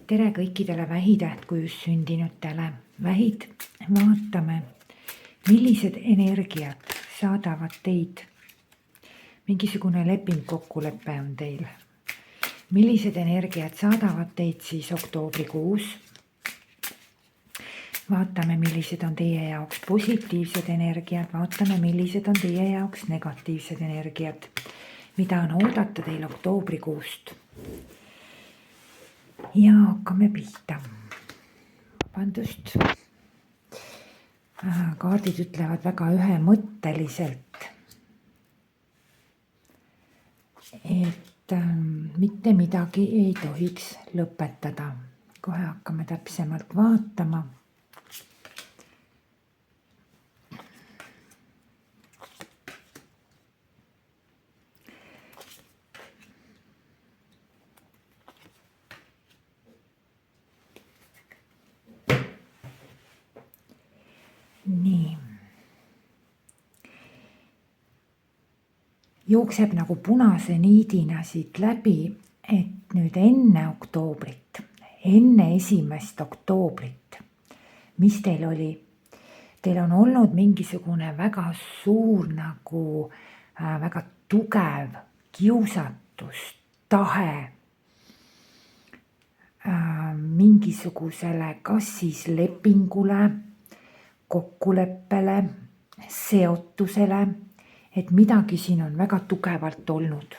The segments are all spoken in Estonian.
Tere kõikidele vähitähtkujus sündinutele. Vähid, vaatame, millised energiat saadavad teid. Mingisugune leping, kokkulepe on teil. Millised energiat saadavad teid siis oktoobrikuus. Vaatame, millised on teie jaoks positiivsed energiat. Vaatame, millised on teie jaoks negatiivsed energiat. Mida on oodata teil oktoobrikuust. Ja hakkame pihta. Vabandust. Kaardid ütlevad väga ühemõtteliselt, et mitte midagi ei tohiks lõpetada. Kohe hakkame täpsemalt vaatama. Nii. Jookseb nagu punase niidina siit läbi, et nüüd enne oktoobrit, enne 1. oktoobrit, mis teil oli? Teil on olnud mingisugune väga suur nagu väga tugev kiusatus, tahe mingisugusele kas siis lepingule, kokkuleppele, seotusele, et midagi siin on väga tugevalt olnud.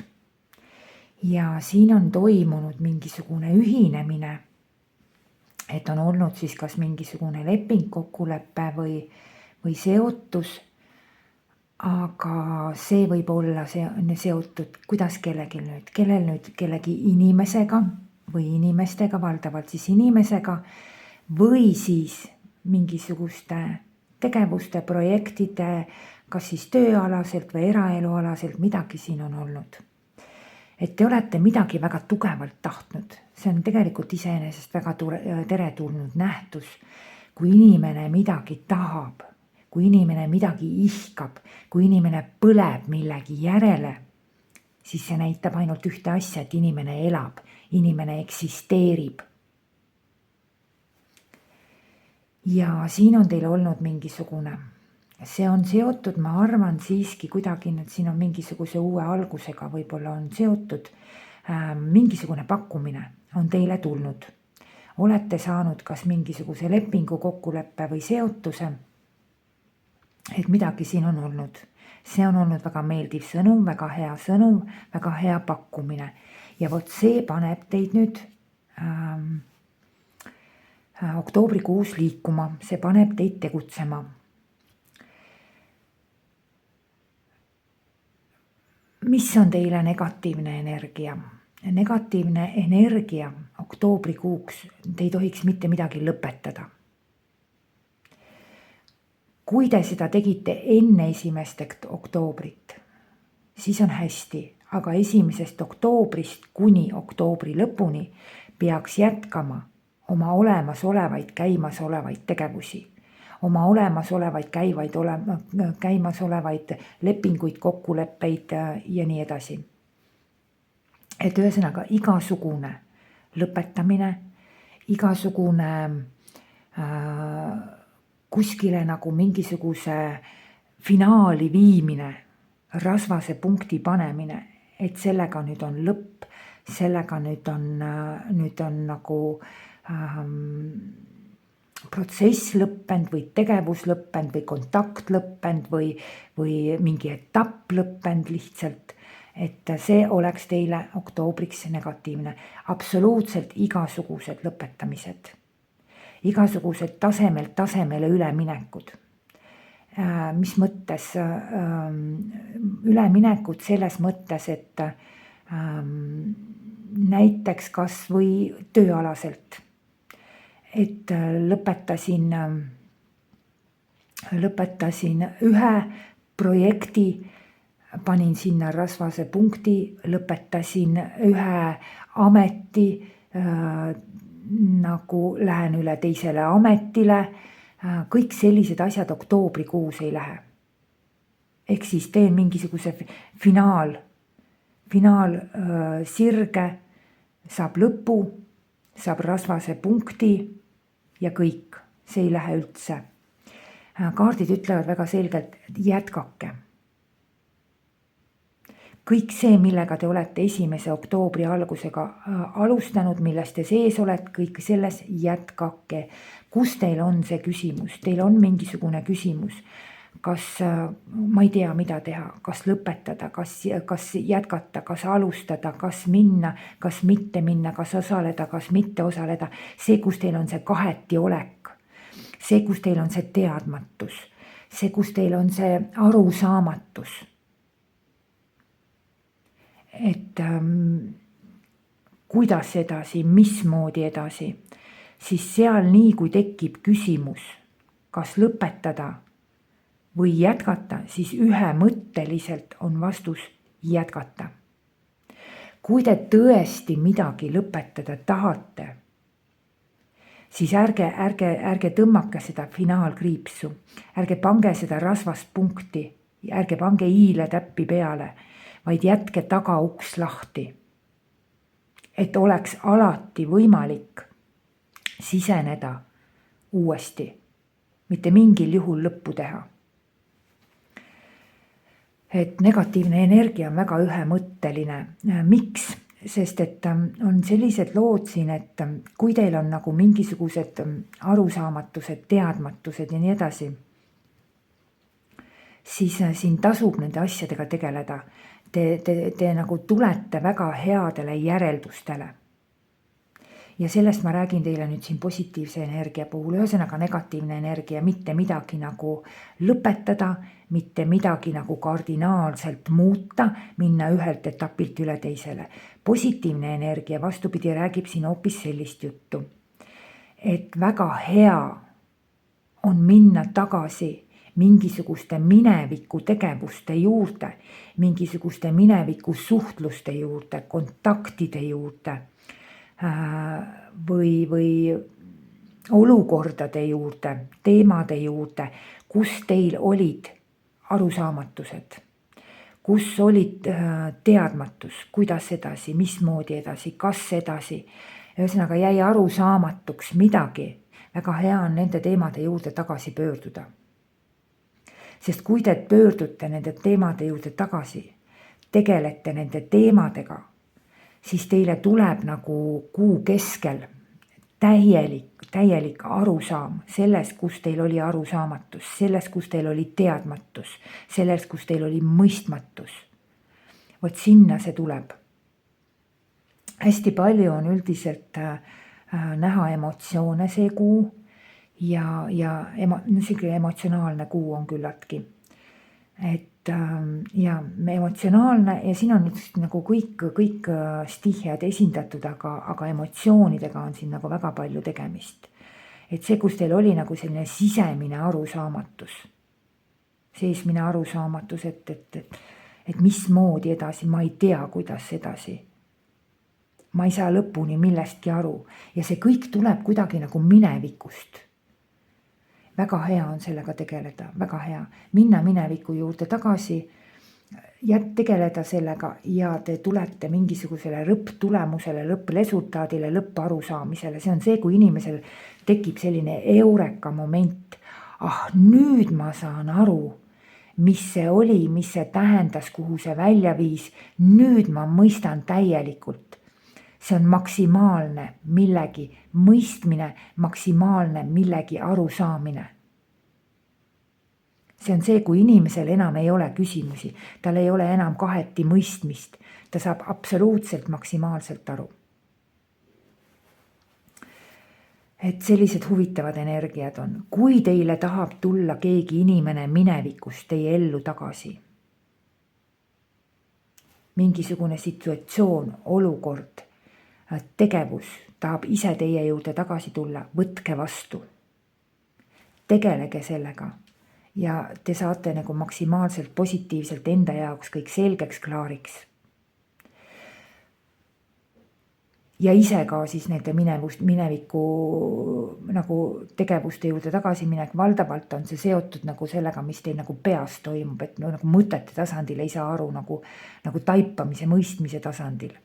Ja siin on toimunud mingisugune ühinemine, et on olnud siis kas mingisugune leping, kokkulepe või seotus, aga see võib olla seotud, kuidas kellel nüüd kellegi inimesega või inimestega, valdavalt siis inimesega, või siis mingisuguste tegevuste, projektide, kas siis tööalaselt või eraelualaselt, midagi siin on olnud. Et te olete midagi väga tugevalt tahtnud. See on tegelikult iseenesest väga teretulnud nähtus. Kui inimene midagi tahab, kui inimene midagi ihkab, kui inimene põleb millegi järele, siis see näitab ainult ühte asja, et inimene elab, inimene eksisteerib. Ja siin on teil olnud mingisugune, see on seotud, ma arvan siiski kuidagi, et siin on mingisuguse uue algusega võib-olla on seotud, mingisugune pakkumine on teile tulnud. Olete saanud kas mingisuguse lepingu, kokkuleppe või seotuse, et midagi siin on olnud. See on olnud väga meeldiv sõnum, väga hea pakkumine. Ja vot see paneb teid nüüd oktoobrikuus liikuma, see paneb teid tegutsema. Mis on teile negatiivne energia? Negatiivne energia oktoobrikuuks, te ei tohiks mitte midagi lõpetada. Kui te seda tegite enne 1. oktoobrit, siis on hästi, aga 1. oktoobrist kuni oktoobri lõpuni peaks jätkama oma olemasolevaid käimasolevaid tegevusi, oma olemasolevaid käimasolevaid lepinguid, kokkuleppeid ja nii edasi. Et ühesõnaga igasugune lõpetamine, igasugune kuskile nagu mingisuguse finaali viimine, rasvase punkti panemine, et sellega nüüd on lõpp, sellega nüüd on nagu protsess lõppend või tegevus lõppend või kontakt lõppend või mingi etapp lõppend lihtsalt, et see oleks teile oktoobriks negatiivne. Absoluutselt igasugused lõpetamised, igasugused tasemelt tasemele üleminekud. Mis mõttes üleminekud selles mõttes, et näiteks kas või tööalaselt. Et lõpetasin ühe projekti, panin sinna rasvase punkti, lõpetasin ühe ameti, nagu lähen üle teisele ametile. Kõik sellised asjad oktoobrikuus ei lähe. Ehk siis teen mingisuguse finaal sirge saab lõpu saab rasvase punkti ja kõik, see ei lähe üldse. Kaardid ütlevad väga selgelt, jätkake. Kõik see, millega te olete 1. oktoobri algusega alustanud, milles te sees olete, kõik selles jätkake. Kus teil on see küsimus? Teil on mingisugune küsimus. Kas, ma ei tea, mida teha, kas lõpetada, kas jätkata, kas alustada, kas minna, kas mitte minna, kas osaleda, kas mitte osaleda. See, kus teil on see kaheti olek, see, kus teil on see teadmatus, see, kus teil on see arusaamatus. Et kuidas edasi, mismoodi edasi, siis seal nii, kui tekib küsimus, kas lõpetada või jätkata, siis ühemõtteliselt on vastus jätkata. Kui te tõesti midagi lõpetada tahate, siis ärge tõmmake seda finaalkriipsu, ärge pange seda rasvast punkti, ärge pange iile täppi peale, vaid jätke tagauks lahti, et oleks alati võimalik siseneda uuesti, mitte mingil juhul lõppu teha. Et negatiivne energia on väga ühemõtteline. Miks? Sest et on sellised lood siin, et kui teil on nagu mingisugused arusaamatused, teadmatused ja nii edasi, siis siin tasub nende asjadega tegeleda. Te nagu tulete väga headele järeldustele. Ja sellest ma räägin teile nüüd siin positiivse energia puhul, ühesõnaga negatiivne energia, mitte midagi nagu lõpetada, mitte midagi nagu kardinaalselt muuta, minna ühelt etapilt üle teisele. Positiivne energia vastupidi räägib siin hoopis sellist juttu, et väga hea on minna tagasi mingisuguste mineviku tegevuste juurde, mingisuguste mineviku suhtluste juurde, kontaktide juurde või olukordade juurde, teemade juurde, kus teil olid arusaamatused, kus olid teadmatus, kuidas edasi, mismoodi edasi, kas edasi. Ühesõnaga jäi arusaamatuks midagi, väga hea on nende teemade juurde tagasi pöörduda. Sest kui te pöördute nende teemade juurde tagasi, tegelete nende teemadega, siis teile tuleb nagu kuu keskel täielik arusaam selles, kus teil oli arusaamatus, selles, kus teil oli teadmatus, selles, kus teil oli mõistmatus. Vot sinna see tuleb. Hästi palju on üldiselt näha emotsioone see kuu ja emotsionaalne kuu on küllaltki. Et ja emotsionaalne ja siin on nüüd nagu kõik stihjad esindatud, aga emotsioonidega on siin nagu väga palju tegemist. Et see, kus teil oli nagu selline sisemine arusaamatus, seesmine arusaamatus, et mismoodi edasi, ma ei tea, kuidas edasi. Ma ei saa lõpuni millestki aru ja see kõik tuleb kuidagi nagu minevikust. Väga hea on sellega tegeleda, väga hea. Minna mineviku juurde tagasi, tegeleda sellega ja te tulete mingisugusele lõpptulemusele, lõppresultaadile, lõpparusaamisele. See on see, kui inimesel tekib selline eureka moment. Nüüd ma saan aru, mis see oli, mis see tähendas, kuhu see välja viis. Nüüd ma mõistan täielikult. See on maksimaalne millegi mõistmine, maksimaalne millegi arusaamine. See on see, kui inimesel enam ei ole küsimusi, tal ei ole enam kaheti mõistmist, ta saab absoluutselt maksimaalselt aru. Et sellised huvitavad energiad on. Kui teile tahab tulla keegi inimene minevikust teie ellu tagasi, mingisugune situatsioon, olukord, tegevus tahab ise teie juurde tagasi tulla, võtke vastu. Tegelege sellega ja te saate nagu maksimaalselt positiivselt enda jaoks kõik selgeks klaariks. Ja ise ka siis nende mineviku nagu tegevuste juurde tagasi minek, valdavalt on see seotud nagu sellega, mis teil nagu peas toimub, et nagu mõtete tasandil ei saa aru nagu taipamise, mõistmise tasandil.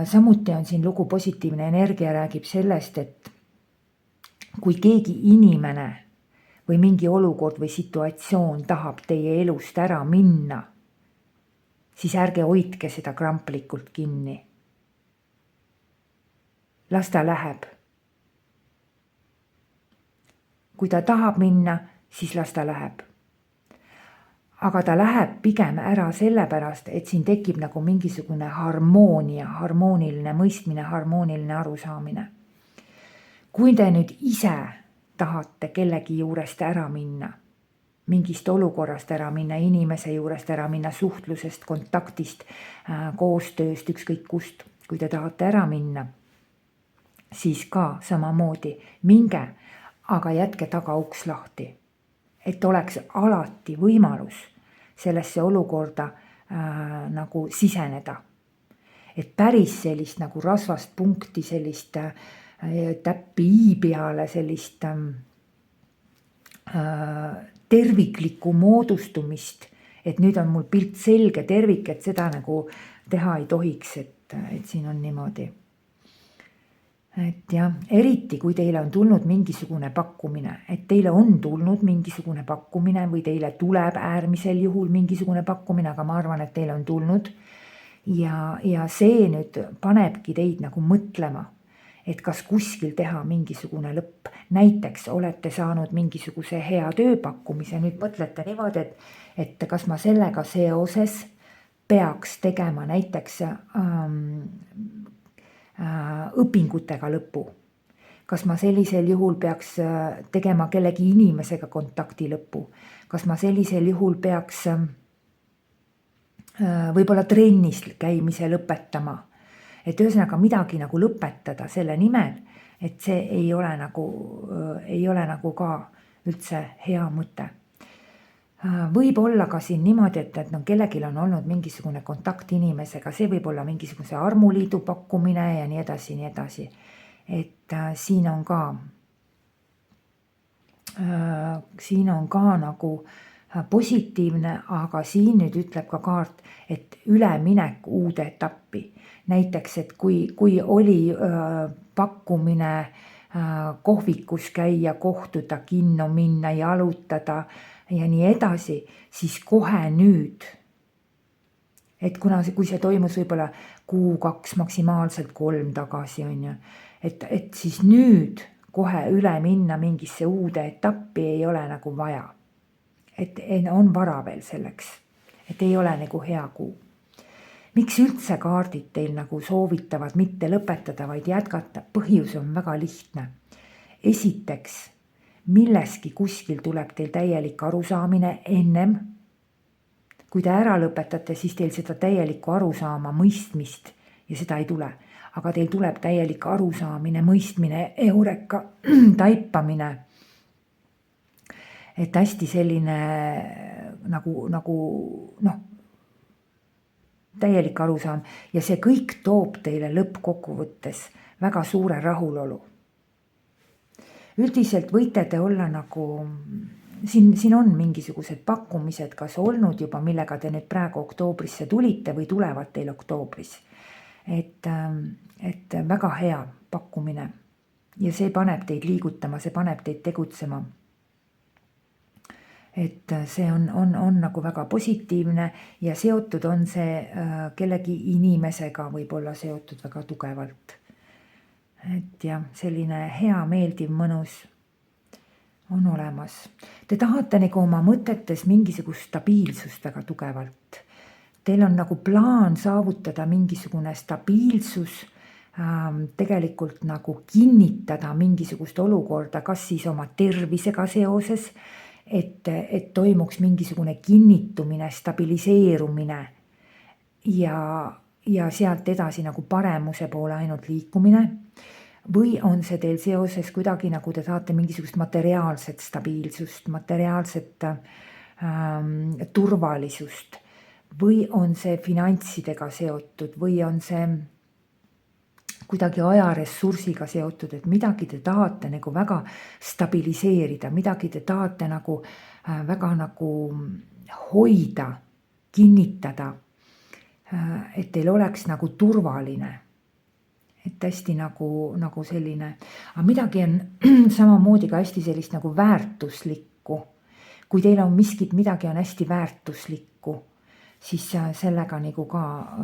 Samuti on siin lugu positiivne energia, räägib sellest, et kui keegi inimene või mingi olukord või situatsioon tahab teie elust ära minna, siis ärge hoidke seda kramplikult kinni. Las ta läheb. Kui ta tahab minna, siis las ta läheb. Aga ta läheb pigem ära sellepärast, et siin tekib nagu mingisugune harmoonia, harmooniline mõistmine, harmooniline arusaamine. Kui te nüüd ise tahate kellegi juurest ära minna, mingist olukorrast ära minna, inimese juurest ära minna, suhtlusest, kontaktist, koostööst, ükskõik kust, kui te tahate ära minna, siis ka samamoodi minge, aga jätke tagauks lahti, et oleks alati võimalus sellesse olukorda nagu siseneda. Et päris sellist nagu rasvast punkti, sellist täppi i peale, sellist terviklikku moodustumist, et nüüd on mul pilt selge tervik, et seda nagu teha ei tohiks, et siin on niimoodi. Et jah, eriti kui teile on tulnud mingisugune pakkumine, et teile on tulnud mingisugune pakkumine või teile tuleb äärmisel juhul mingisugune pakkumine, aga ma arvan, et teile on tulnud ja see nüüd panebki teid nagu mõtlema, et kas kuskil teha mingisugune lõpp. Näiteks olete saanud mingisuguse hea tööpakkumise, nüüd mõtlete niimoodi, et kas ma sellega seoses peaks tegema näiteks õpingutega lõpu. Kas ma sellisel juhul peaks tegema kellegi inimesega kontakti lõpu? Kas ma sellisel juhul peaks võib-olla trennis käimise lõpetama? Et ühesõnaga midagi nagu lõpetada selle nimel, et see ei ole nagu ka üldse hea mõte. Võib olla ka siin niimoodi, et kellegil on olnud mingisugune kontakt inimesega, see võib olla mingisuguse armuliidu pakkumine ja nii edasi, nii edasi. Et siin on ka nagu positiivne, aga siin nüüd ütleb ka kaart, et üleminek uude etappi. Näiteks, et kui oli pakkumine kohvikus käia, kohtuda, kinno minna, jalutada ja nii edasi, siis kohe nüüd, et kui see toimus võib-olla 2, maksimaalselt 3 tagasi, on ju, et siis nüüd kohe üle minna mingisse uude etappi ei ole nagu vaja. Et on vara veel selleks, et ei ole nagu hea kuu. Miks üldse kaardid teil nagu soovitavad mitte lõpetada, vaid jätkata? Põhjus on väga lihtne. Esiteks, milleski kuskil tuleb teil täielik arusaamine ennem. Kui te ära lõpetate, siis teil seda täielikku arusaama, mõistmist ja seda ei tule. Aga teil tuleb täielik arusaamine, mõistmine, eureka, taipamine. Et hästi selline täielik arusaam ja see kõik toob teile lõppkokkuvõttes väga suure rahulolu. Üldiselt võite te olla nagu, siin on mingisugused pakkumised, kas olnud juba, millega te nüüd praegu oktoobrisse tulite või tulevad teil oktoobris. Et väga hea pakkumine ja see paneb teid liigutama, see paneb teid tegutsema. Et see on nagu väga positiivne ja seotud on see kellegi inimesega võib-olla seotud väga tugevalt. Et jah, selline hea, meeldiv, mõnus on olemas. Te tahate nagu oma mõtetes mingisugust stabiilsust väga tugevalt. Teil on nagu plaan saavutada mingisugune stabiilsus, tegelikult nagu kinnitada mingisugust olukorda, kas siis oma tervisega seoses, et toimuks mingisugune kinnitumine, stabiliseerumine ja sealt edasi nagu paremuse poole ainult liikumine. Või on see teil seoses kuidagi nagu te tahate mingisugust materiaalset stabiilsust, materiaalset turvalisust või on see finantsidega seotud või on see kuidagi ajaressursiga seotud, et midagi te tahate nagu väga stabiliseerida, midagi te tahate nagu väga nagu hoida, kinnitada, et teil oleks nagu turvaline. et hästi nagu selline, aga midagi on samamoodi ka hästi sellist nagu väärtuslikku. kui teil on midagi on hästi väärtuslikku, siis sellega nagu ka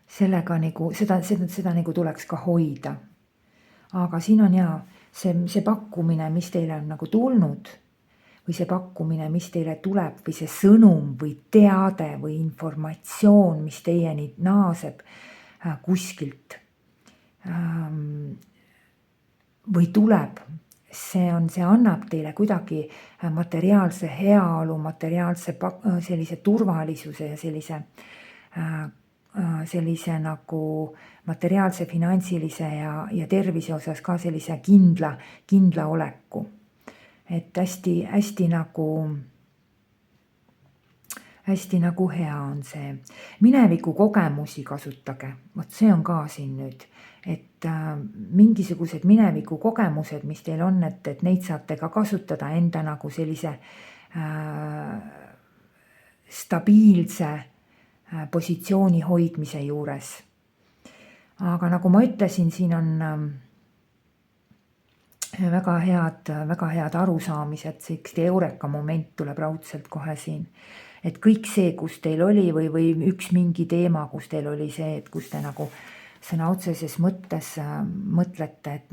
sellega nagu seda nagu tuleks ka hoida. Aga siin on see pakkumine, mis teile on nagu tulnud, või see pakkumine, mis teile tuleb, või see sõnum või teade või informatsioon, mis teieni naaseb kuskilt või tuleb, see annab teile kuidagi materiaalse heaolu, materiaalse sellise turvalisuse ja sellise nagu materiaalse, finantsilise ja tervise osas ka sellise kindla oleku. Et hästi nagu hea on see. Mineviku kogemusi kasutage. Vot see on ka siin nüüd, et mingisugused mineviku kogemused, mis teil on, et neid saate ka kasutada enda nagu sellise stabiilse positsiooni hoidmise juures. Aga nagu ma ütlesin, siin on väga head arusaamised, see eureka moment tuleb raudselt kohe siin. Et kõik see, kus teil oli või üks mingi teema, kus teil oli see, et kus te nagu sõna otseses mõttes mõtlete, et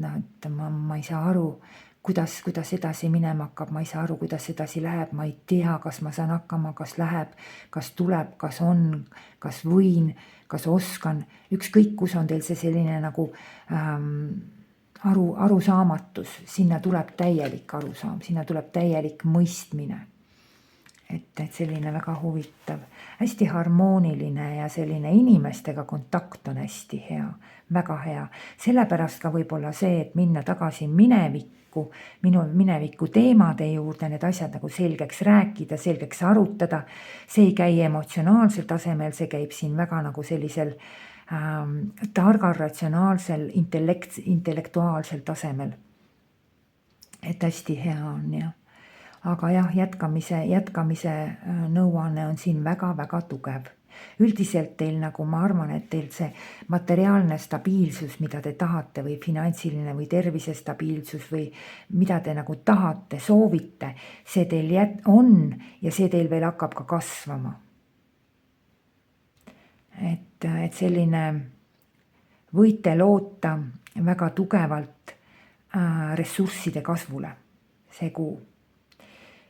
ma ei saa aru, kuidas edasi minema hakkab, ma ei saa aru, kuidas edasi läheb, ma ei tea, kas ma saan hakkama, kas läheb, kas tuleb, kas on, kas võin, kas oskan, ükskõik kus on teil see selline nagu arusaamatus, sinna tuleb täielik arusaam, sinna tuleb täielik mõistmine. Et selline väga huvitav, hästi harmooniline ja selline inimestega kontakt on hästi hea, väga hea. Sellepärast ka võib-olla see, et minna tagasi minu mineviku teemade juurde, need asjad nagu selgeks rääkida, selgeks arutada. See ei käi emotsionaalsel tasemel, see käib siin väga nagu sellisel targal, ratsionaalsel, intellektuaalsel tasemel. Et hästi hea on Aga jätkamise nõuanne on siin väga tugev. Üldiselt teil nagu ma arvan, et teil see materiaalne stabiilsus, mida te tahate või finantsiline või tervise stabiilsus või mida te nagu tahate, soovite, see teil on ja see teil veel hakkab ka kasvama. Et selline võite loota väga tugevalt ressursside kasvule see kuu.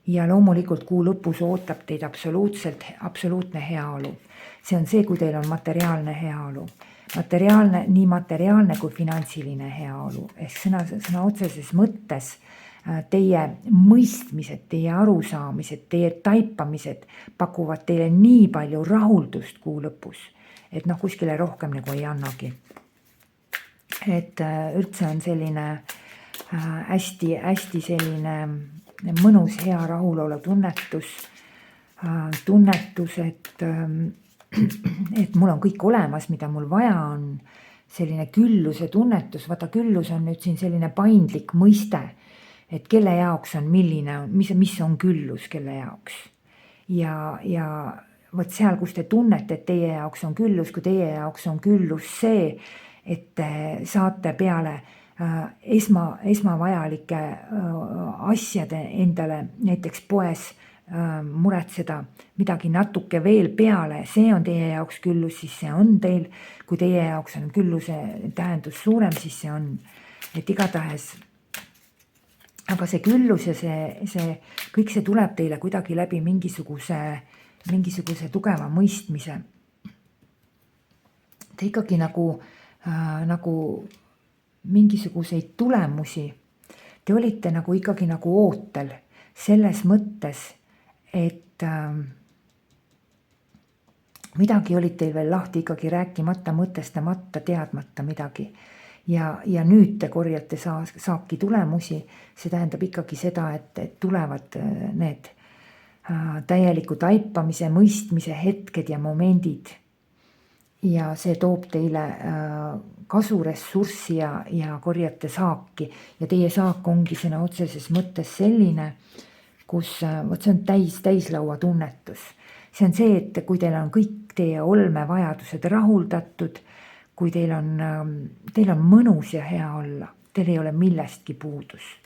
Ja loomulikult kuu lõpus ootab teid absoluutne heaolu. See on see, kui teil on materiaalne heaolu. Nii materiaalne kui finantsiline heaolu. Ehk sõna otseses mõttes teie mõistmised, teie arusaamised, teie taipamised pakuvad teile nii palju rahuldust kuu lõpus, et kuskile rohkem nagu ei annagi. Et üldse on selline hästi selline mõnus, hea rahulolu tunnetus, et mul on kõik olemas, mida mul vaja on, selline külluse tunnetus. Vaata, küllus on nüüd siin selline paindlik mõiste, et kelle jaoks on mis on küllus kelle jaoks. Ja võt seal, kus te tunnete, et teie jaoks on küllus, kui teie jaoks on küllus see, et te saate peale esmavajalike asjade endale näiteks poes muretseda midagi natuke veel peale, see on teie jaoks küllus, siis see on teil. Kui teie jaoks on külluse tähendus suurem, siis see on, et igatahes. Aga see küllus ja kõik see tuleb teile kuidagi läbi mingisuguse tugeva mõistmise. Te ikkagi nagu mingisuguseid tulemusi. Te olite ikkagi ootel selles mõttes, et midagi olid teil veel lahti ikkagi rääkimata, mõtestamata, teadmata midagi. Ja nüüd te korjate saaki tulemusi. See tähendab ikkagi seda, et tulevad need täieliku taipamise, mõistmise hetked ja momendid. Ja see toob teile kasu, ressurssi ja korjate saaki. Ja teie saak ongi sõna otseses mõttes selline, kus see on täislaua tunnetus. see on see, et kui teil on kõik teie olmevajadused rahuldatud, kui teil on mõnus ja hea olla, teil ei ole millestki puudust.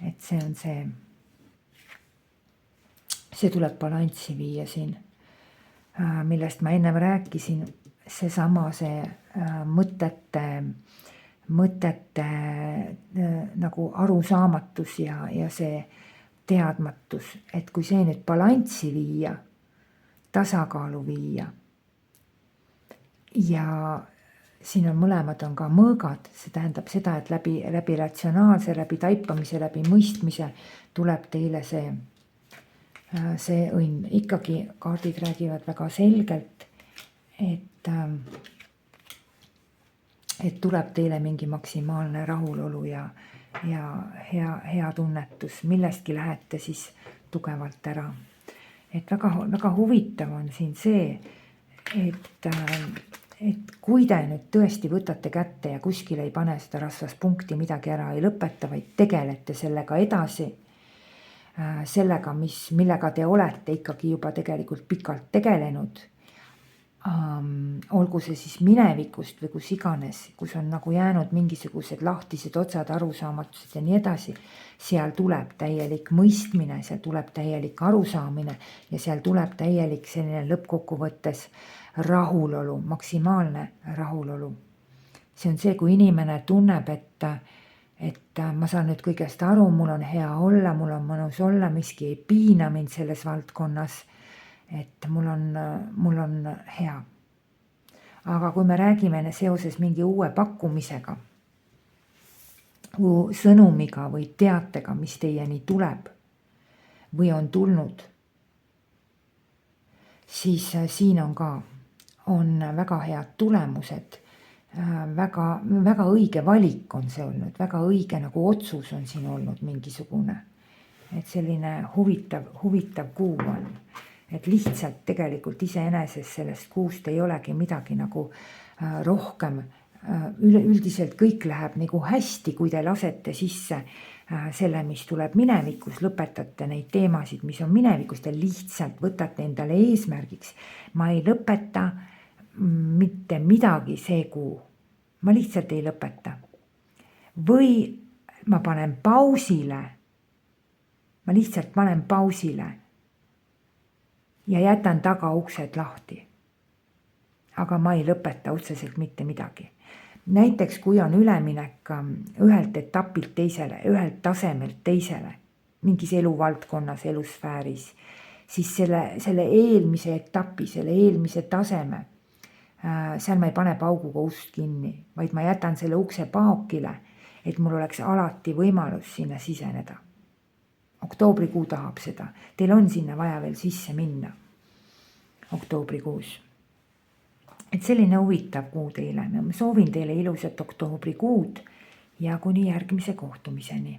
Et see on see tuleb balanssi viia siin, millest ma ennem rääkisin, seesama mõtete nagu arusaamatus ja see teadmatus, et kui see nüüd balanssi viia, tasakaalu viia ja siin on mõlemad on ka mõõgad, see tähendab seda, et läbi ratsionaalse, läbi taipamise, läbi mõistmise tuleb teile see õnn. Ikkagi kaardid räägivad väga selgelt, et tuleb teile mingi maksimaalne rahulolu ja hea tunnetus, millestki lähete siis tugevalt ära. Et väga huvitav on siin see, et kui te nüüd tõesti võtate kätte ja kuskil ei pane seda rasvaspunkti, midagi ära ei lõpeta, vaid tegelete sellega edasi, sellega, millega te olete ikkagi juba tegelikult pikalt tegelenud, olgu see siis minevikust või kus iganes, kus on nagu jäänud mingisugused lahtised otsad, arusaamatused ja nii edasi, seal tuleb täielik mõistmine, seal tuleb täielik arusaamine ja seal tuleb täielik selline lõppkokkuvõttes rahulolu, maksimaalne rahulolu. See on see, kui inimene tunneb, et ma saan nüüd kõigest aru, mul on hea olla, mul on mõnus olla, miski ei piina mind selles valdkonnas, et mul on hea. Aga kui me räägime seoses mingi uue pakkumisega, sõnumiga või teatega, mis teieni tuleb või on tulnud, siis siin on väga head tulemused, väga õige valik on see olnud, väga õige nagu otsus on siin olnud mingisugune. Et selline huvitav kuu on. Et lihtsalt tegelikult iseenesest sellest kuust ei olegi midagi nagu rohkem. Üldiselt kõik läheb nagu hästi, kui te lasete sisse selle, mis tuleb minevikus, lõpetate neid teemasid, mis on minevikus, te lihtsalt võtate endale eesmärgiks. Ma ei lõpeta mitte midagi see kuu. Ma lihtsalt ei lõpeta. Või ma panen pausile. Ma lihtsalt panen pausile ja jätan tagauksed lahti. Aga ma ei lõpeta otseselt mitte midagi. Näiteks kui on üleminek ühelt etapilt teisele, ühelt tasemelt teisele, mingis eluvaldkonnas, elusfääris, siis selle eelmise etapi, selle eelmise taseme, seal ma ei pane pauguga ust kinni, vaid ma jätan selle ukse paokile, et mul oleks alati võimalus sinna siseneda. Oktoobrikuu tahab seda. Teil on sinna vaja veel sisse minna. Oktoobrikuus. Et selline huvitav kuu teile. Ma soovin teile ilusat oktoobrikuud ja kuni järgmise kohtumiseni.